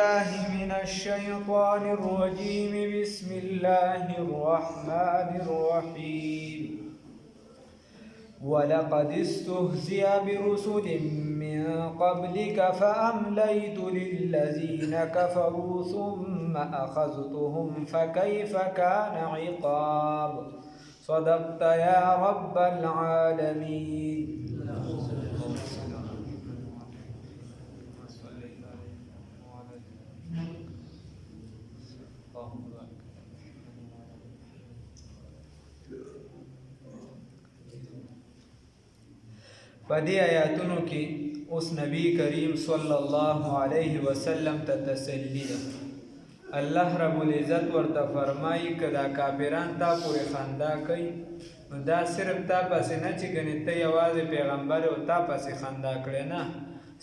بالله من الشيطان الرجيم بسم الله الرحمن الرحيم ولقد استهزئ برسل من قبلك فأمليت للذين كفروا ثم أخذتهم فكيف كان عقاب صدقت يا رب العالمين. پدې آیاتونو کې اوس نبی کریم صلی الله علیه وسلم ته تسلی ده. الله رب العزت ورته فرمایي کدا کافران تا پورې خندا کوي نو دا صرف تا پسې نه چې ګنې ته یوازې پیغمبر او تا پسې خندا کړې نه،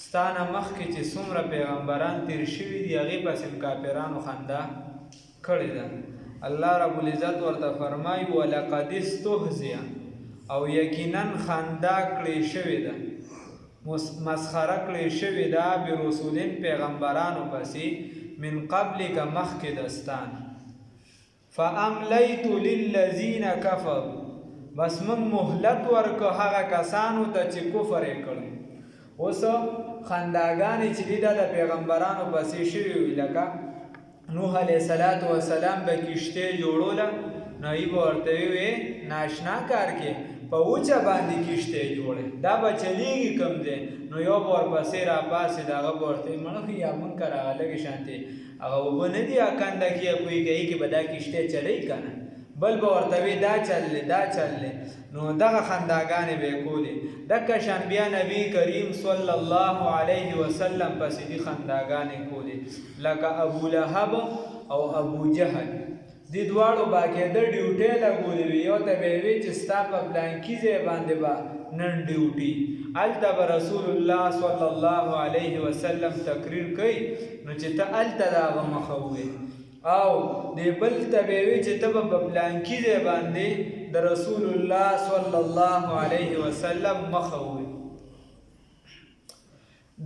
ستانه مخکې چې څومره پیغمبران تیر شوي دي هغې پسې کافرانو خندا کړې ده. الله رب العزت ورته فرمایي ولقد استهزئ او یقینا خندا کړې شوې ده، مسخره کړې شوې ده برسولین پیغمبرانو پسې من قبلک مخکې دستان. فاملیت للذین کفروا بس من مهلت ورکو هغه کسانو ته چې کفر یې کړی. اوس خنداګانې چې دي دا د پیغمبرانو پسې شوې وي، لکه نوح علیه السلام به کشتۍ جوړوله نو ای به ورته ووایي ناشنا کار کې په وچه باندې کشتۍ جوړې دا به چلیږي کم دی نو یو به ورپسې راپاسېد هغه به ورته وایي مړه یا مونږ که هغه لږې شانتې هغه اوبه نه دي کنده کې یا کوی کوي کې به دا کشتۍ چلی که نه، بل به ورته وایي دا چللی دا چللی، نو دغه خنداګانې به یې کولې. دکه شان بیا نبی کریم صلی الله علیه وسلم پسې دي خنداګانې کولې، لکه ابو لهب او ابو جهل دې دواړو باقاعده ډیوټۍ لګولې وي. یو ته به یې وي چې ستا په پلانکي ځای باندې به نن ډیوټي، هلته به رسول الله صلی الله علیه وسلم تقریر کوي نو چې ته هلته د هغه مخه ووایې، او دې بل ته به یې وي چې ته به په پلانکي ځای باندې د رسول الله صلی الله علیه وسلم مخه ووایې.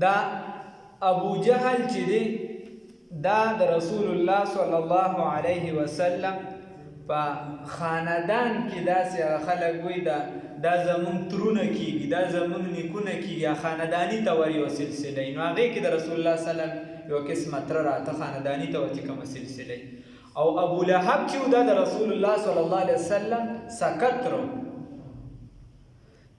دا ابو جهل چې دی دا د رسول الله صلی الله علیه وسلم په خاندان کې داسې خلک وایي دا زمونږ ترونه کېږي دا زمونږ نیکونه کېږي، خانداني ته ور یوه سلسله وي، نو هغې کې د رسول الله صلی الله یو قسمه تره راته خانداني ته ور چې کومه سلسله وي. او ابو لهب چې و دا د رسول الله صلی الله علیه وسلم سکترو،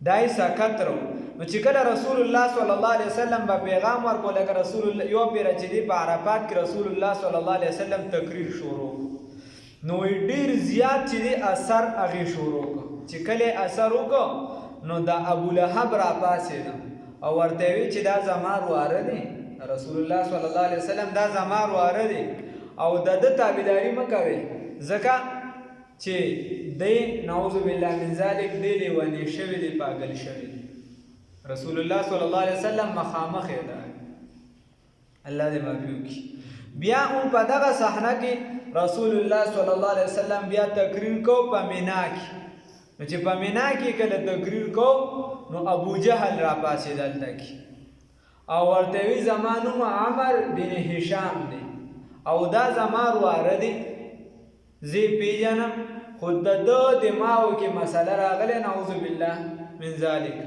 دا یې سکترو. نو چې کله رسول الله صلی الله علیه وسلم به پیغام ورکو، لکه رسول الله یو پیره چې دی په عرفات کې رسول الله صلی الله علیه وسلم تقریر شروع نو ډیر زیات چې دی اثر هغې شروع کړ. چې کله اثر وکړ نو دا ابو لهب راپاڅېده او ورته یې وی چې دا زما واره دی، رسول الله صلی الله علیه وسلم دا زما واره دی او د ده تابعداري مه کوئ، ځکه چې دی نعوذ بالله من ذلک دی لیونی شوی دی، پاگل شوی دی. رسول الله صلی الله علیه وسلم مخامخ یې ده، الله دې معافي وکړي. بیا هم په دغه صحنه کې رسول الله صلی الله علیه وسلم بیا تقریر کو په مینا کې. نو چې په مینا کې کله تقریر کو نو ابو جهل راپاڅېد هلته کې او ورته وی زما نوم عمر بن هشام دی او دا زما واره دی، زه پیژنم، خو د ده دماغو کې مسله راغلی نعوذ بالله من ذلک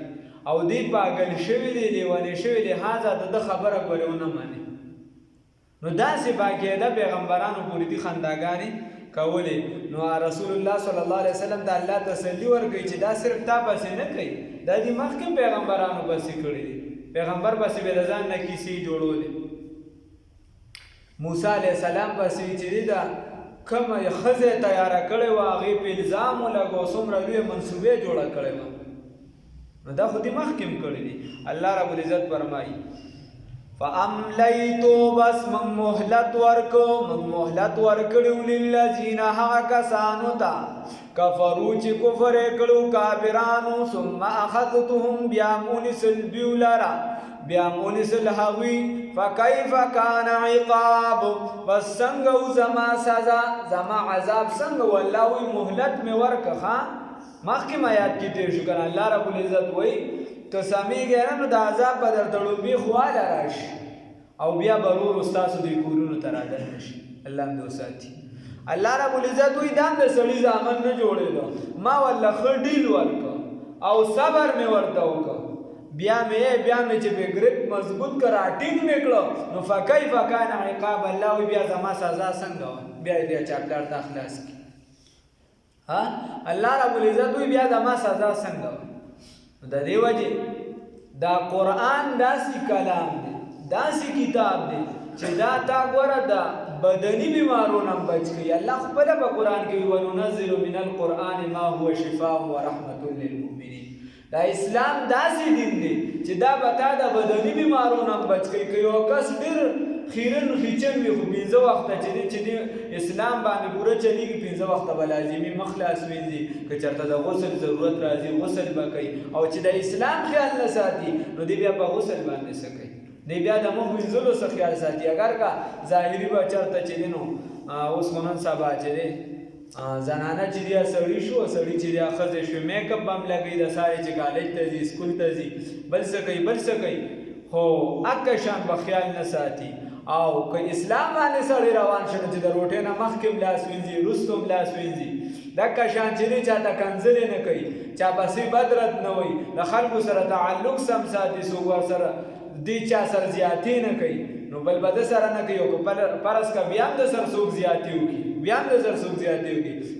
او دی پاگل شوی دی لیونی شوی دی، هذا د ده خبره ګورې ونه منې. نو داسې باقاعده پیغمبرانو پورې دي خنداګانې کولې. نو رسول الله صلی الله علیه وسلم ته الله تسلي ورکوي چې دا صرف تا پسې نه کوي، دا دې مخکې پیغمبرانو پسې کړي دي، پیغمبر پسې به د ځان نه کیسې جوړولې. موسی علیه السلام پسې چې دی دا کومه ښځه تیاره کړې وه هغې په الزام ولګو، څومره لویه منصوبې جوړه کړې وه، نو دا خو دې مخکې هم کړي دي. الله رب العزت فرمایي فاملیتو بس من مهلت ورکو، من مهلت ورکړو للذین هغه کسانو ته کفرو چې کفر یې کړو کافرانو، ثم اخذتهم بیا مونیسل دوی لره بیا مونیسل هغوی، فکیف کان عقاب بس څنګه و زما سزا زما عذاب څنګه و. الله وی مهلت مې ورکه ښه مخکې ما یاد کې تیر شو کنه. الله رب العزت وی ته سمیږې نه نو د عذاب به درته ړومبي خواله راشي او بیا برور استاسو دی کورونو ته رادن نشي. الله هم دې وساتي. الله رب العزت وایي دا هم د سړي زامن نه جوړېدو، ما والله ښه ډیل ورکړه او صبر مې ورته وکړه، بیا مې چې بګریپ مضبوط کړ راټینګ مې کړه، نو فکیف کان عقاب. الله وایي بیا زما سزا څنګه وه، بیا یې دې چاپلار ته خلاص کړي. الله رب العزت وایي بیا زما سزا څنګه وه. نو د دې وجې دا قرآن داسې کلام دی، داسې کتاب دی چې دا تا ګوره دا بدني بیمارونه هم بچ کوي. الله خپله په قرآن کې وایي وننزل من القرآن ما هو شفاء ورحمة للمؤمنین. دا اسلام داسې دین دی چې دا به تا د بدني بیمارونه هم بچ کوي. که یو کس ډېر خیرن خیچن وي خو 5 وخته چې دی اسلام باندې پوره چلیږي، 5 وخته به لازمي مخ خلاص وینځي، که چېرته د غسل ضرورت راځي غسل به کوي. او چې د اسلام خیال نه ساتي نو دی بیا په غسل باندې څه کوي، دی بیا د مخ وینځلو څه خیال ساتي. اگر که ظاهري به چېرته چې دی نو اوس خو نن سبا چې دی زنانه چې دی سړي شو، سړي چې دی ښځې شو، میک اپ به هم لګوي، د سارې چې کالج ته ځي سکول ته ځي بل څه کوي، خو اکه شان به خیال نه ساتي. او که اسلام باندې سړی روان شي چې د روټۍ نه مخکې هم لاس وینځي وروسته هم لاس وینځي، دکه شان چې دی چاته کنځلې نه کوي، چا بسې بد رد نه وایي، د خلکو سره تعلق سم ساتي، څوک ورسره دی چا سره زیاتې نه کوي، نو بل به د سره نه کوي. او که فرض که بیا هم د سر څوک زیاتې وکړي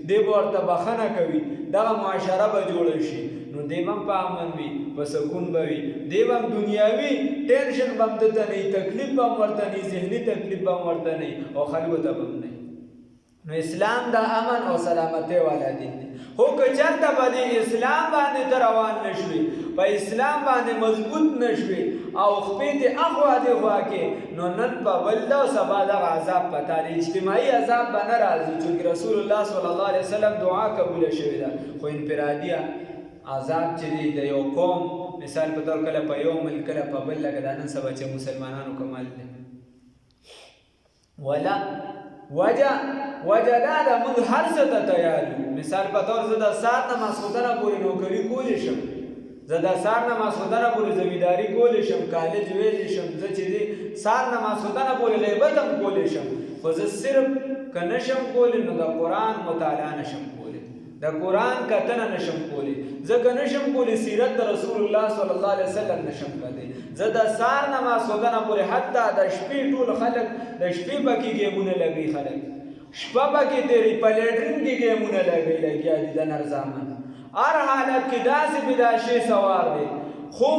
دی به ورته بښنه کوي، دغه معاشره به جوړه شي، نو دی به هم په امن وي، په سکون به وي، دی به هم دنیاوي ټینشن به هم دته نه وي، تکلیف به هم ورته نه وي، ذهني تکلیف به هم ورته نه وي، او خلکو ته به هم نه وي. نو اسلام دا امن او سلامتی والا دین دی. خو که چېرته به د اسلام باندې ته روان نه شوې، په اسلام باندې مضبوط نه شوې او خپې دې اخوا دېخوا کې، نو نن په بل ده سبا دغه عذاب په تا دی. اجتماعي عذاب به نه راځي، چونکې رسول الله صلی الله علیه وسلم دعا قبوله شوې ده. خو انفرادي عذاب چې دی د یو قوم مثال په طور کله په یو ملک کله په بل، لکه دا نن سبا چې مسلمانانو کمال دی. ولا وجه دا ده موږ هر څه ته تیار یو. مثال په طور زه د سهار نه ماسخوتنه پورې نوکري کولی شم، زه د سهار نه ماسخوتنه پورې زمینداري کولی شم، کالج ویلی شم، زه چې دی سهار نه ماسخوتنه پورې غیبت هم کولی شم، خو زه صرف که نشم کولی نو د قرآن مطالعه نشم کولی، د قرآن کتنه نشم کولی، زه که نشم کولی سیرت د رسول الله صلی الله علیه وسلم نشم کولی. زه د سهار نه ماسخوتنه پورې حتی د شپې ټول خلک د شپې پکې ګیمونه لګوي، خلک شپه پکې تېري په لیټرین کې ګیمونه لګیا دي د نر زامن. هر حالت کې داسې به دا شی سوار دی. خو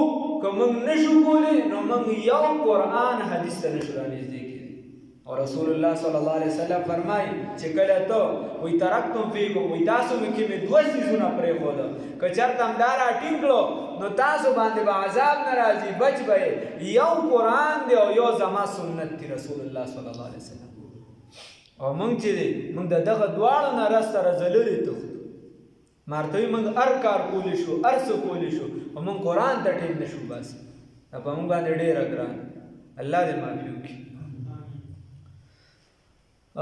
که موږ نشو کولی نو موږ یو قرآن حدیث ته نشو رانږدې کېدی. او رسول الله صلی الله علیه وسلم فرمایي چې کله ته وایي ترکتم فیکم، وایي تاسو کې مې 2 څیزونه پرېښوده، که چېرته همدا راټینګ کړو نو تاسو باندې به عذاب نه راځي، بچ به یې. یو قرآن دی او یو زما سنت دی رسول الله صلی الله علیه وسلم. او موږ چې دی موږ د دغه دواړو نه راسته راځه لرې تښتو. مارته وي موږ هر کار کولی شو، هر څه کولی شو، او موږ قرآن ته ټیم نه شو باسي. دا په موږ باندې ډېره ګران. الله دې معافي وکړي.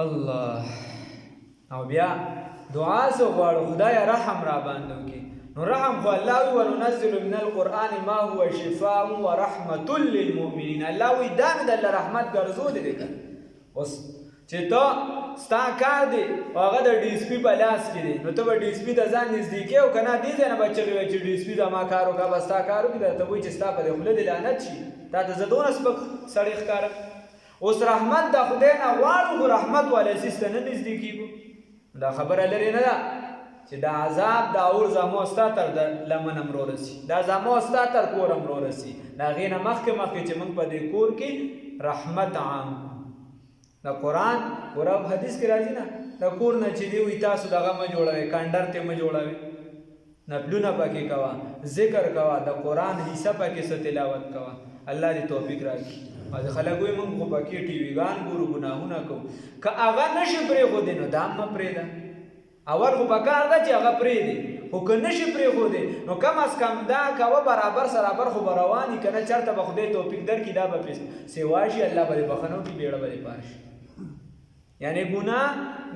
الله. او بیا دعا څه غواړو، خدایه رحم را باندې وکړي. نو رحم خو الله وي وننزل من القرآن ما هو شفاء ورحمة للمؤمنین. الله وي دا مې درله رحمت ګرځولی دی. اوس چې ته ستا کار دی او هغه د ډي اس پي په لاس کې دی، نو ته به ډي اس پي ته ځان نږدې کړې او که نه دې ځای نه به چغې وایي چې ډي اس پي زما کار وکړه، به ستا کار وکړي، درته وایي چې ستا په دې خوله دې لعنت شي، تا ته زه دونه سپک سړی ښکارم. اوس رحمت د خدای نه غواړو خو رحمت والی څیز ته نه نږدې کېږو. دا خبره لرې نه ده چې دا عذاب دا اور زما ستا تر لمن هم رارسي، دا زما ستا تر کور هم رارسي، د هغې نه مخکې چې موږ په دې کور کې رحمت عام د قرآن قرآن حدیث کې راځي نه، د کور نه چې دی وي تاسو دغه مه جوړوئ، کانډر ته مه جوړوئ، نفلونه پکې کوه، ذکر کوه، د قرآن حصه پکې څه تلاوت کوه. الله دې توفیق راکړي. او خلک وایي موږ خو پکې ټي ویګان ګورو، ګناهونه کوو. که هغه نشي پرېښودی نو دا هم مه پرېږده. اول خو پکار ده چې هغه پرېږدي، خو که نشي پرېښودی نو کم از کم دا کوه، برابر سرابر خو به روان وي، که نه چېرته به خدای توفیق درکړي دا به پرې سیوا شي، الله به دې بښنه وکړي، بیړه به دې پار شي. یعنی ګناه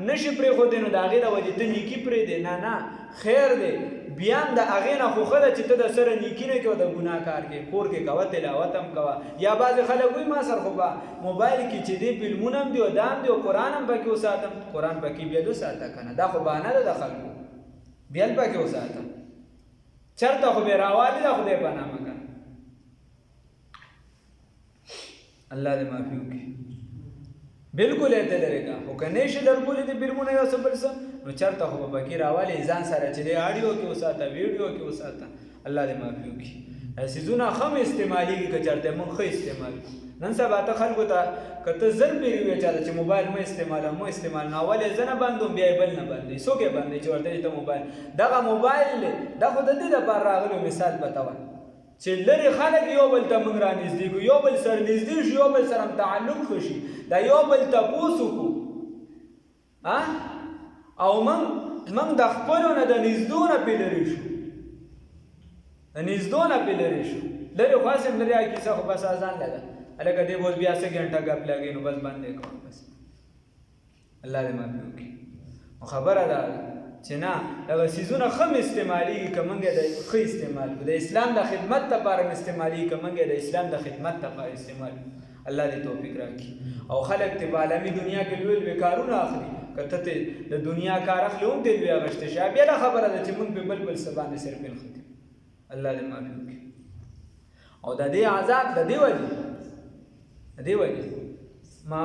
نشي پرېښودی نو د هغې د وجې ته نیکي پرېږدې، نه خیر دی. بیا هم د هغې نه خو ښه ده چې ته د سره نیکي نه کوې او د ګناه کار کوې کور کې کوه تلاوت هم کوه یا بعضې خلک وایي ما سره خو به موبایل کې چې دی فلمونه هم دي او دا هم دي او قرآن هم پکې وساتم قرآن پکې بیا وساته که نه دا خو بهانه ده د خلکو بیا پکې وساته چېرته خو بې راوالي ده خدای پناه مه که الله دې معافي وکړي بالکل یې ته لرې که خو که نه شي درکولی دي فلمونه یو څه بل څه نو چېرته خو به پکې راوالي ځان سره چې دی اډیو کې وساته ویډیو کې وساته الله دې معافي وکړي دا څیزونه ښه م استعمالېږي که چېرته موږ ښه استعمال کړو نن سبا ته خلکو ته که ته زر پیرې ووایې چاته چې موبایل مه استعمالوه مه استعمال نو اول یې زه نه بندوم بیا یې بل نه بندوي څوک یې بندوي چې ورته ته موبایل دغه موبایل دی دا خو د دې دپاره راغلی مثال به ته وایم چې لرې خلک یو بل ته موږ رانږدې کړو یو بل سره نږدې شو یو بل سره هم تعلق ښه شي دا یو بل تپوس وکړو او موږ د خپلو نه د نږدو نه پې لرې شو د نږدو نه پې لرې شو لرې خو هسې هم لرې کیسه خو بس ازانله ده هلکه دې به اوس بیا څه ګنټه ګپ لګوي نو بس بند یې کوم بس الله دې معافي وکړي نو خبره ده چې نه دغه څیزونه ښه م استعمالېږي که موږ یې د ښه استعمال کړو د اسلام د خدمت دپاره م استعمالېږي که موږ یې د اسلام د خدمت دپاره استعمال کړو الله دې توفیق راکړي او خلک ته په عالمي دنیا کې لوی لوی کارونه اخلي که ته د دنیا کار اخلي هم دې لوی اغوښتی شي بیا دا خبره ده چې موږ پې بل بل څه باندې سر پېل الله دې معافي وکړي او د دې عذاب د دې وجې ما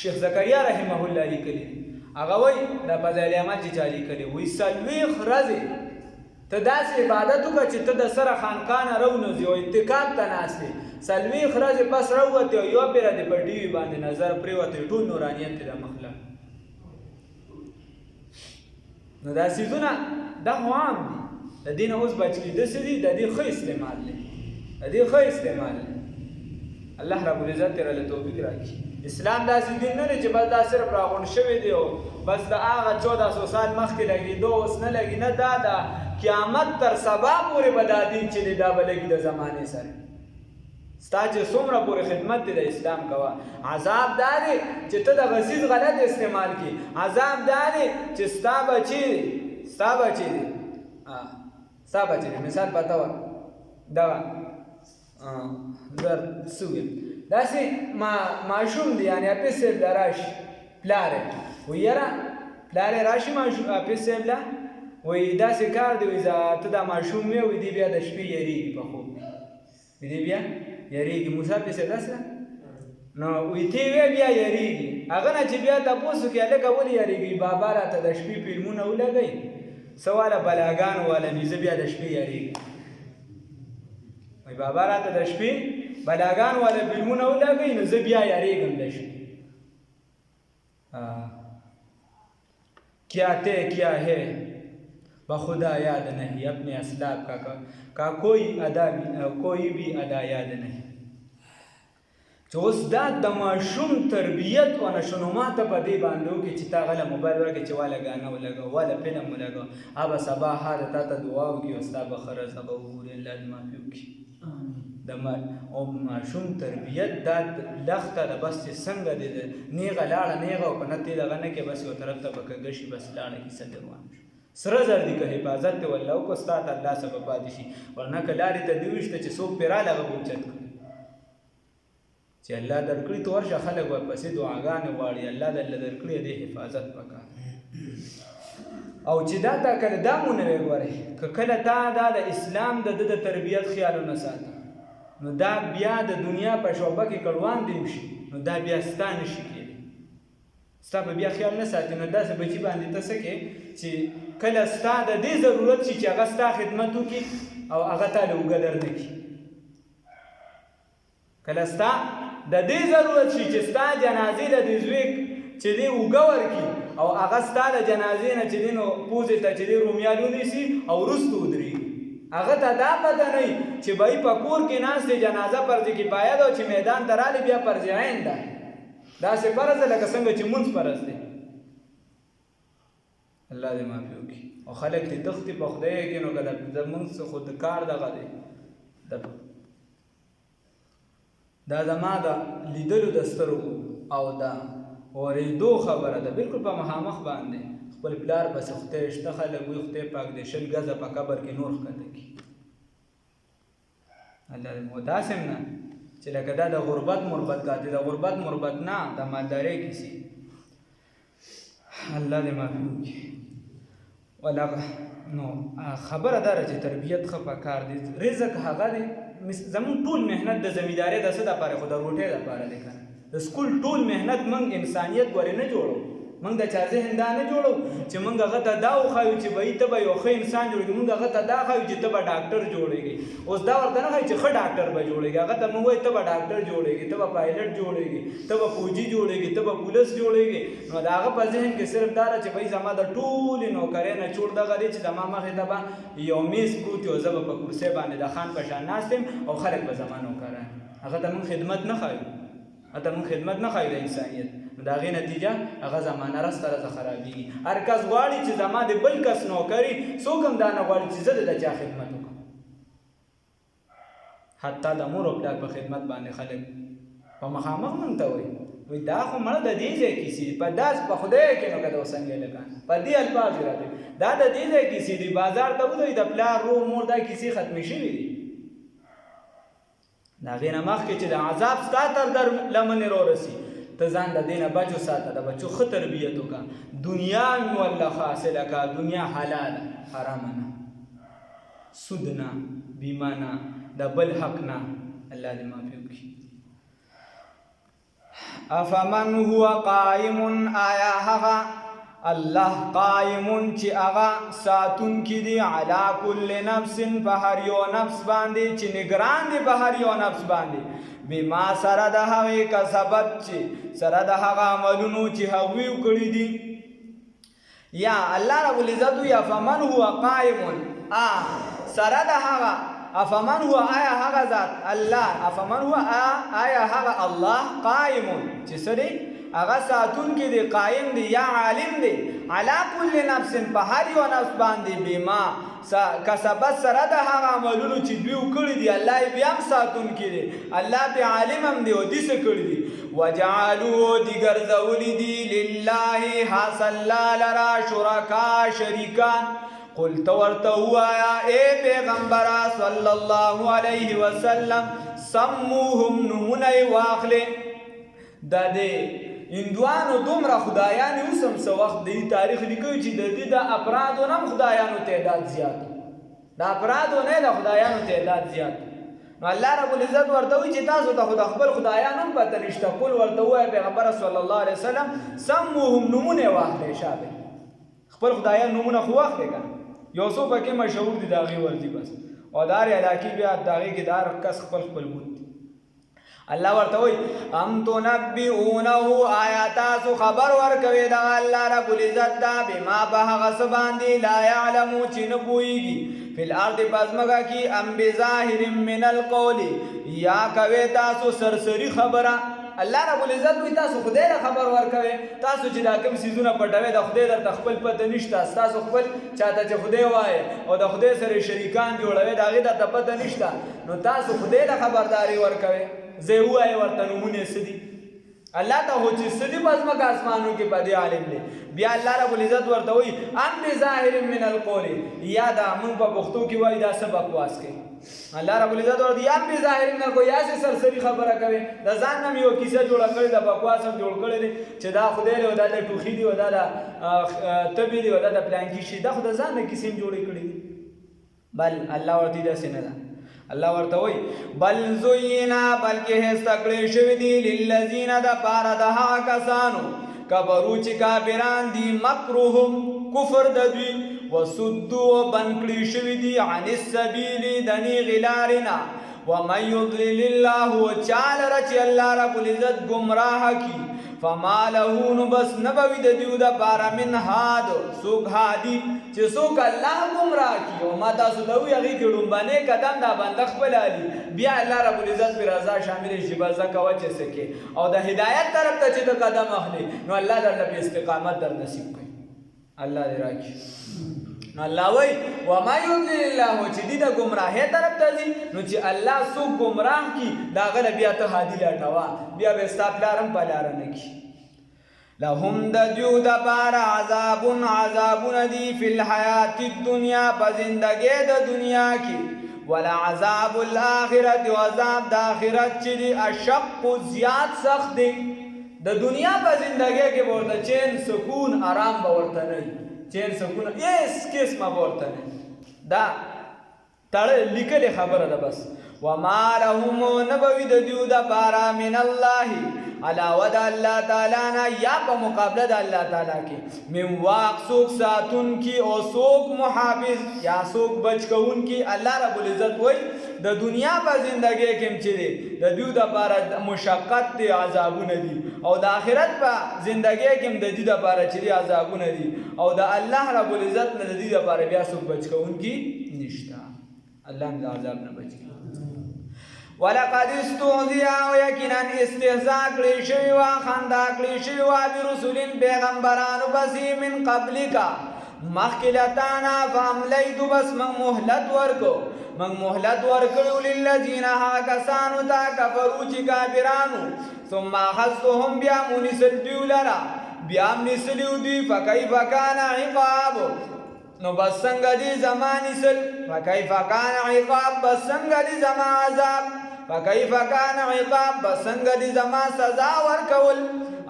شیخ زکریا رحمه الله لیکلي هغه وایي دا فضایل اعمال چې چا لیکلي وایي 40 ورځې ته داسې عبادت وکړه چې ته د سره خانقاه نه راونوځې او اعتکاف ته ناست یې 40 ورځې پس راووتې او یوه پیره دې په ډي وي باندې نظر پرېوتی ټول نورانیت دې د مخله نو دا څیزونه دا خو عام دي د دې نه اوس بچ کېده څه دي د دې ښه استعمال دی د دې ښه استعمال دی الله رب العزت تیره له توفیق راکړي اسلام داسې دین نه دی چې بس دا صرف راغونډ شوی دی او بس د هغه 1400 سال مخکې لګېدو اوس نه لګي نه دا د قیامت تر سبا پورې به دا دین چې دی دا به لګي د زمانې سره ستا چې څومره پورې خدمت دی د اسلام کوه عذاب دا دی چې ته د غسیز غلط استعمال کړي عذاب دا دی چې ستا بچی دی ستا بچی دی مثال پته وه دغه زر سویم داسې ماشوم دی یعنې حافظ صاحب له راشي پلار یې وایي یاره پلار یې راشي حافظ صاحب له وایي داسې کار دی وایي ته دا ماشوم وې وایي دی بیا د شپې یېرېږي په خوب وایي دی بیا یېرېږي موسی حافظ صاحب داسې ده نو وایي ته وې بیا یېرېږي هغه نه چې بیا تپوس وکړي هلکه ولې یېرېږي بابا راته د شپې فلمونه ولګوئ څه واله بلاګانو واله مې زه بیا د شپې یېرېږم وایي بابا راته د شپې بلاګان والا فلمونه ولګوئ نو زه بیا یېرېږم د شپې کیا تے کیا ہے بخدا یاد نہیں اپنے اسلاف کا کوئی بھی ادا یاد نہیں چې اوس دا د ماشوم تربیت او نشونما ته په دې باندې وکړي چې تا غله موبایل ورکړي چې واله ګانا ولګوه واله فلم ولګوه هغه سبا هغه تا ته دعا وکړي او ستا به ښه رزق به وګوري الله دې معافي وکړي او ماشوم تربیت دا لخته ده بس چې څنګه دی نیغه لاړه نیغه او که نه تی دغه نه کې بس یو طرف ته به کږه شي بس لاړه کیسه دې روان شو سره زر دي که حفاظت دې والله وکړه ستا ته الله سبب پاتې شي ورنه که لارې ته دې وویشته چې څوک پرې راله هغه به اوچت کړي چې الله درکړي ته ورشه خلک ورپسې دعاګانې غواړي الله درله درکړي دې حفاظت پکار او چې دا تا کله دا مو نه وی ګورې که کله تا دا د اسلام د ده د تربیت خیالونه ساته نو دا بیا د دنیا په شعبه کې کړوان دی وشي نو دا بیا ستا نشي کېدی ستا به بیا خیال نه ساتي نو داسې بچي باندې ته څه کې چې کله ستا د دې ضرورت شي چې هغه ستا خدمت وکړي او هغه تا له اوږه در نه کړي کله ستا د دې ضرورت شي چې ستا جنازې له دې زوی چې دی اوږه ورکړي او هغه ستا د جنازې نه چې دی نو پوزې ته چې دی رومیال ونیسي او وروسته ودرېږي هغه ته دا پته نه وي چې بهی په کور کې ناست دی جنازه فرض کفایه ده او چې میدان ته راغلی بیا فرض عین ده داسې فرض ده لکه څنګه چې مونځ فرض دی الله دې معافي وکړي او خلک دې تښتي په خدای کې نو که د مونځ خو د کار دغه دی دا زما د لیدلو د سترګو او د اورېدو خبره ده بالکل په مخامخ باندې خپل پلار پسې خدای شته خلک وي خدای پاک د 20 ګزه په قبر کې نور ښکته کړي الله دې مو داسې نه چې لکه دا د غربت مربت کاته د غربت مربت نه د مالدارۍ کیسې الله دې معاف وکړي ولا نو خبره داره چې تربیت ښه پکار دی رزق هغه دی زمون ټول مهنت د زمیندارۍ د څه دپاره خو د روټۍ دپاره دی که نه د سکول ټول مهنت موږ انسانیت ګورې نه جوړو موږ د چا ذهن دا نه جوړو چې موږ هغه ته دا وښایو چې بهی ته به یو ښه انسان جوړېږي موږ هغه ته دا ښایو چې ته به ډاکټر جوړېږي اوس دا ورته نه ښایي چې ښه ډاکټر به جوړېږي هغه ته موږ وایو ته به ډاکټر جوړېږي ته به پایلټ جوړېږي ته به فوجي جوړېږي ته به پولیس جوړېږي نو د هغه په ذهن کې صرف دا ده چې بهی زما د ټولې نوکرۍ نه چور دغه دی چې زما مخې ته به یو میز پروت وي او زه به په کرسۍ باندې د خان په شان ناست یم او خلک به زما نوکران هغه ته موږ خدمت نه ښایو هغه ته موږ خدمت نه ښایو د انسانیت نو د هغې نتیجه هغه زمانه رسته رسته خرابېږي هر کس غواړي چې زما د بل کس نوکري څوک هم دا نه غواړي چې زه د چا خدمت وکړم حتی د مور او پلار په خدمت باندې خلک په مخامخ موږ ته وایي دا خو مړه د دې ځای کیسې په داس په خدای کې نو که د اوسنګې لګان په دې الفاظ راځي دا د دې ځای کیسې دي بازار ته وځئ د پلار رور مور دا کیسې ختمې شوي دي د هغې نه مخکې چې د عذاب ستا تر در لمنې رارسي ته ځان د دې نه بچو ساته د بچو ښه تربیت وکړه دنیا مې والله حاصله کړه دنیا حلاله حرامه نه سود نه بیمه نه د بل حق نه الله دې معافي وکړي افمن هو قائم آیا هغه الله قائمون چې هغه ساتونکی دی علی کل نفس په هر یو نفس باندې چې نگران دی په هر یو نفس باندې بما سره د هغې کسبت چې سره د هغه عملونو چې هغوی وکړي دي یا الله رب العزت یا فمن هو قائمون سره د هغه افمن هو آیا هغه ذات الله افمن هو آیا هغه الله قائمون چې سره هغه ساتون کې دی قائم دی یا عالم دی علا کل نفس په هر یو نفس باندې بما کسبت سره د هغه عملونو چې دوی وکړي دي الله یې بیا هم ساتون کې دی الله به عالم هم دی او دې څه کړي دي وجعلوا دي ګرځولي دي لله حاصل الله لرا شرکا شریکان قل تو ورته ووایه ای پیغمبره صلی الله علیه وسلم سموهم نومونه یې واخلې د دې هندوانو دومره خدایانې اوس هم څه وخت د تاریخ لیکوي چې د دې د افرادو نه هم خدایانو تعداد زیات د افرادو نه د خدایانو تعداد زیات نو الله رب العزت ورته وایي چې تاسو ته خو د خپل خدایانو هم پته نشته قل ورته ووایه پیغمبره صلی الله علیه وسلم سموهم نومونه یې واخلې شابه خپل خدایان نومونه خو واخلې که یو څو پکې مشهور دي د هغې ورځي بس او د هرې علاقې بیا د هغې کې د هر کس خپل خپل بوت الله ورته وایي ام تنبئونه آیا تاسو خبر ورکوئ دغه الله رب العزت دا بما په هغه څه باندې لا یعلمو چې نه پوهېږي فی الارض په ځمکه کې ام بظاهر من القول یا کوئ تاسو سرسري خبره الله رب العزت وایي تاسو خدای ته خبر ورکوئ تاسو چې دا کوم څیزونه پټوئ د خدای درته خپل پته نشته ستاسو خپل چاته چې خدای وایي او د خدای سره شریکان جوړوئ د هغې درته پته نشته نو تاسو خدای ته خبرداري ورکوئ زه یې ووایه ورته نومونه یې څه دي الله ته خو چې څه دي په ځمکه اسمانو کې په دې عالم دی بیا الله رب العزت ورته وایي ام بظاهر من القول یا دا موږ په پښتو کې وایي دا څه بکواس کوي الله رب العزت ورته یا ام بظاهر من القول یا څه سرسري خبره کوي د ځان نه مې یو کیسه جوړه کړې ده بکواس هم جوړ کړی دی چې دا خدای دی او دا د ټوخي دی او دا د تبې دی او دا د پلانکي شي دا خو د ځان نه کیسې هم جوړې کړې دي بل الله ورته داسې نه ده الله ورته وایي بل زینا بلکې هسته کړی شوي دي للذین دپاره د هغه کسانو کفرو چې کافران دي مکرهم کفر د دوی وصدو بند کړي شوي دي عن السبیل د نیغې لارې نه ومن یضلل الله چا لره چې الله رب العزت ګمراه کي فما له نو بس نبوي د دیو د پاره من هاد څوک هادي چې څوک الله ګمراه کي او ما تاسو ته وایي هغې کې لومبنی قدم دا بنده خپل علي بیا الله رب العزت پرې رضا شامل شي بس ځکه وجه څه کې او د هدایت طرف ته چې د قدم اخلي نو الله درته په استقامت در نصیب کوي الله دې راکړي نو الله وایي وما یضلل الله چې دې د ګمراهۍ طرف ته ځي نو چې الله څوک ګمراه کي د هغه نه بیا ته هادي لټوه بیا به ستا پلار هم په لاره نه کي لهم د دیو د پاره عذابونه دي فی الحیات الدنیا په زندګۍ د دنیا کې ولعذاب الاخرة وعذاب د آخرت چې دی اشق زیات سخت دی د دنیا په زندګۍ کې ورته چین سکون آرام به ورته نه چین سکون هیڅ قسمه به ورته نه دا تړه لیکلې خبره ده بس وما لهم نبوي د دیو د پاره من الله علاوه د الله تعالی نه یا په مقابله د الله تعالی کې من واق سوک ساتون کی او سوک محافظ یا سوک بچ کون کی الله رب العزت وای د دنیا په زندګۍ کې چې دی د دیو د پاره مشقت دی عذابونه دي او د آخرت په زندګۍ کې د دې د پاره چې دی عذابونه دي او د الله رب العزت نه د دې د پاره بیا سوک بچ کون کی نشتا الله د عذاب نه بچ ولقد استهزئ ويقينا استهزاء کړی شوی وا خندا کړی شوی وا برسول پیغمبرانو پسې من قبلک مخکلتانا فاملیت بس من مهلت ورکړو للذین کسانو تا کفرو چې کافرانو ثم اخذتهم بیا منسل دیو لرا بیا منسلیو دی فکیف کان عقاب نو بس څنګه دی زمان سل فکیف کان عقاب بس څنګه دی زما عذاب فکیف کان عقاب بس څنګه دی زما سزا ورکول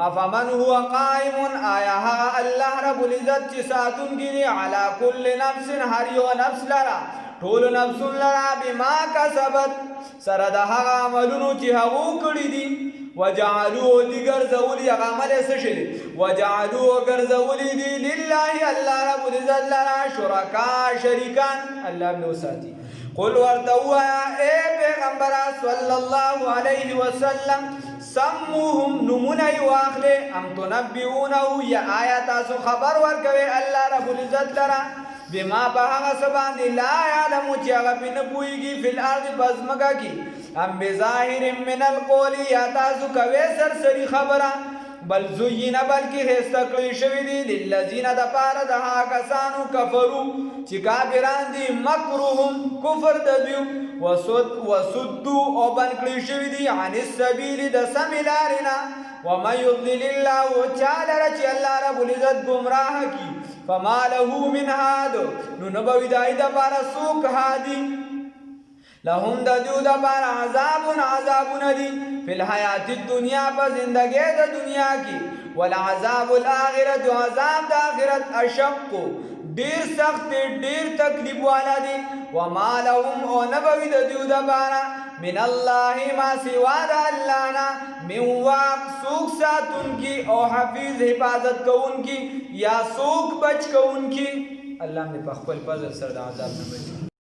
افمن هو قائم آیا الله رب العزت چې ساتون کړي علی کل نفس هر یو نفس لرا ټول نفس لرا بما کسبت سره د هغه عملونو چې هغه کړی دي وجعلوا دیگر زولی عمل سشل وجعلوا غرزولی دی لله الله رب العزت لرا شرکا شریکان الله نو ساتي قل ورتوا اے پیغمبر صلی الله علیه وسلم سموهم نمونی واخلی ام تنبئونه یا آیات اسو خبر ورکوي الله رب العزت لرا بما بهغه سبان لا يعلم چې هغه پنه پويږي فی الارض بزمګه کی ام بظاهر من القول یا تاسو کوي سرسری خبره بل زوینا بلکی هستکلی شوی دی للذین د پاره د ها کسانو کفرو چې کافران دي مکرهم کفر د دیو وسدو او بنکلی شوی دی عن السبیل د سمیلارنا ومن یضلل الله تعالی چې الله رب العزت گمراه کی فما له من هاد نو نبوی دای د پاره سوک هادی لهم د دیو د پاره عذاب ندی فی الحیات الدنیا په زندګۍ د دنیا کې ولعذاب الاخرة عذاب د آخرت اشق ډیر سخت ډیر تکلیف والا دی وما لهم او نبوی د دیو د پاره من الله ما سوا د الله نه من واق سوک ساتون کی او حفیظ حفاظت کون کی یا سوک بچ کون کی الله نے په خپل فضل سره د عذاب نه بچ